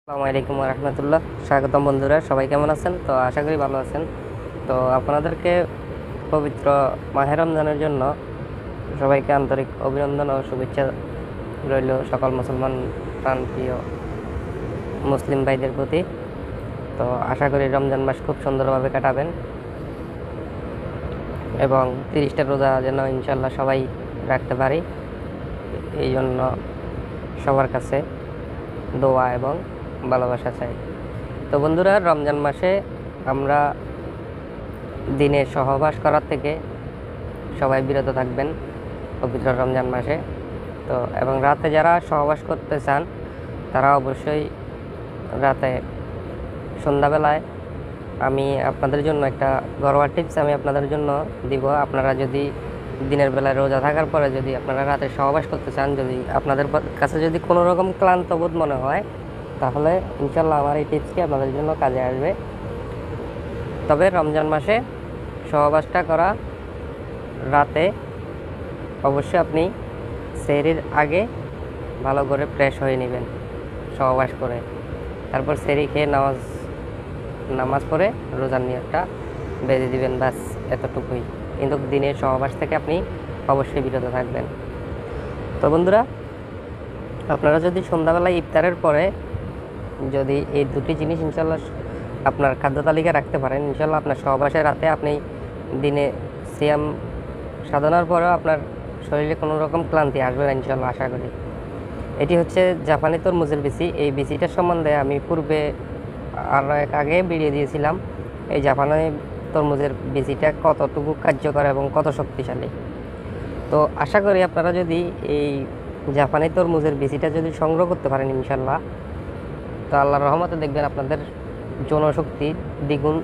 আসসালামু আলাইকুম রহমতুল্লাহ। স্বাগতম বন্ধুরা, সবাই কেমন আছেন? তো আশা করি ভালো আছেন। তো আপনাদেরকে পবিত্র মাহে রমজানের জন্য সবাইকে আন্তরিক অভিনন্দন ও শুভেচ্ছা রইল সকল মুসলমান প্রাণপ্রিয় মুসলিম ভাইদের প্রতি। তো আশা করি রমজান মাস খুব সুন্দরভাবে কাটাবেন এবং 30টা রোজা যেন ইনশাল্লাহ সবাই রাখতে পারি, এই জন্য সবার কাছে দোয়া এবং ভালোবাসা চাই। তো বন্ধুরা, রমজান মাসে আমরা দিনে সহবাস করার থেকে সবাই বিরত থাকবেন পবিত্র রমজান মাসে। তো এবং রাতে যারা সহবাস করতে চান তারা অবশ্যই রাতে সন্ধ্যাবেলায় আমি আপনাদের জন্য একটা ঘরোয়া টিপস আমি আপনাদের জন্য দিব। আপনারা যদি দিনের বেলায় রোজা থাকার পরে যদি আপনারা রাতে সহবাস করতে চান, যদি আপনাদের কাছে যদি কোনো রকম ক্লান্ত বোধ মনে হয়, তাহলে ইনশাল্লাহ আমার এই টিপসটি আপনাদের জন্য কাজে আসবে। তবে রমজান মাসে সহবাসটা করা রাতে অবশ্যই আপনি সেহরির আগে ভালো করে ফ্রেশ হয়ে নেবেন সহবাস করে, তারপর সেহরি খেয়ে নামাজ পড়ে রোজার নিয়তটা বেঁধে দিবেন, ব্যাস এতটুকুই। কিন্তু দিনের সহবাস থেকে আপনি অবশ্যই বিরত থাকবেন। তো বন্ধুরা, আপনারা যদি সন্ধ্যাবেলায় ইফতারের পরে যদি এই দুটি জিনিস ইনশাল্লাহ আপনার খাদ্য তালিকা রাখতে পারেন, ইনশাল্লাহ আপনার সহবাসের রাতে আপনি দিনে সিয়াম সাধনার পরেও আপনার শরীরে কোনো রকম ক্লান্তি আসবে না ইনশাল্লাহ, আশা করি। এটি হচ্ছে জাপানি তরমুজের বিচি। এই বিচিটার সম্বন্ধে আমি পূর্বে আরও আগে ভিডিও দিয়েছিলাম, এই জাপানি তরমুজের বিচিটা কতটুকু কার্যকর এবং কত শক্তিশালী। তো আশা করি আপনারা যদি এই জাপানি তরমুজের বিচিটা যদি সংগ্রহ করতে পারেন ইনশাল্লাহ, তো আল্লাহর রহমতে দেখবেন আপনাদের জনশক্তি দ্বিগুণ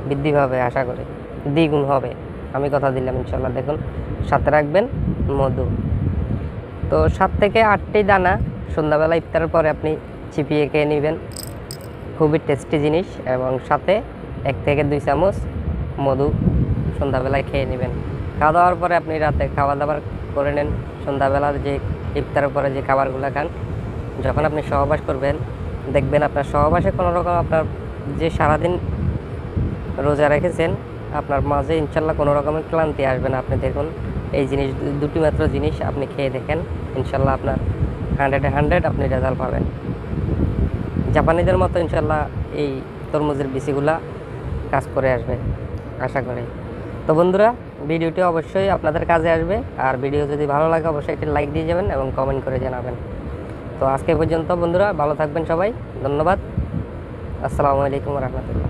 বৃদ্ধি পাবে, আশা করি দ্বিগুণ হবে, আমি কথা দিলাম ইনশাল্লাহ। দেখুন, সাথে রাখবেন মধু। তো 7 থেকে 8টি দানা সন্ধ্যাবেলা ইফতারের পরে আপনি চিপিয়ে খেয়ে নেবেন, খুবই টেস্টি জিনিস। এবং সাথে 1 থেকে 2 চামচ মধু সন্ধ্যাবেলায় খেয়ে নেবেন। খাওয়া দাওয়ার পরে আপনি রাতে খাওয়া দাওয়ার করে নেন। সন্ধ্যাবেলার যে ইফতারের পরে যে খাবারগুলো খান, যখন আপনি সহবাস করবেন দেখবেন আপনার সহবাসে কোনো রকম আপনার যে সারাদিন রোজা রেখেছেন আপনার মাঝে ইনশাল্লাহ কোনো রকমের ক্লান্তি আসবে না। আপনি দেখুন, এই জিনিস দুটি মাত্র জিনিস আপনি খেয়ে দেখেন, ইনশাল্লাহ আপনার 100-এ 100 আপনি রেজাল্ট পাবেন। জাপানিদের মতো ইনশাল্লাহ এই তরমুজের বিচিগুলা কাজ করে আসবে, আশা করি। তো বন্ধুরা, ভিডিওটি অবশ্যই আপনাদের কাজে আসবে, আর ভিডিও যদি ভালো লাগে অবশ্যই একটি লাইক দিয়ে যাবেন এবং কমেন্ট করে জানাবেন। তো আজকে পর্যন্ত বন্ধুরা, ভালো থাকবেন সবাই, ধন্যবাদ। আসসালামু আলাইকুম রহমতুল্লাহ।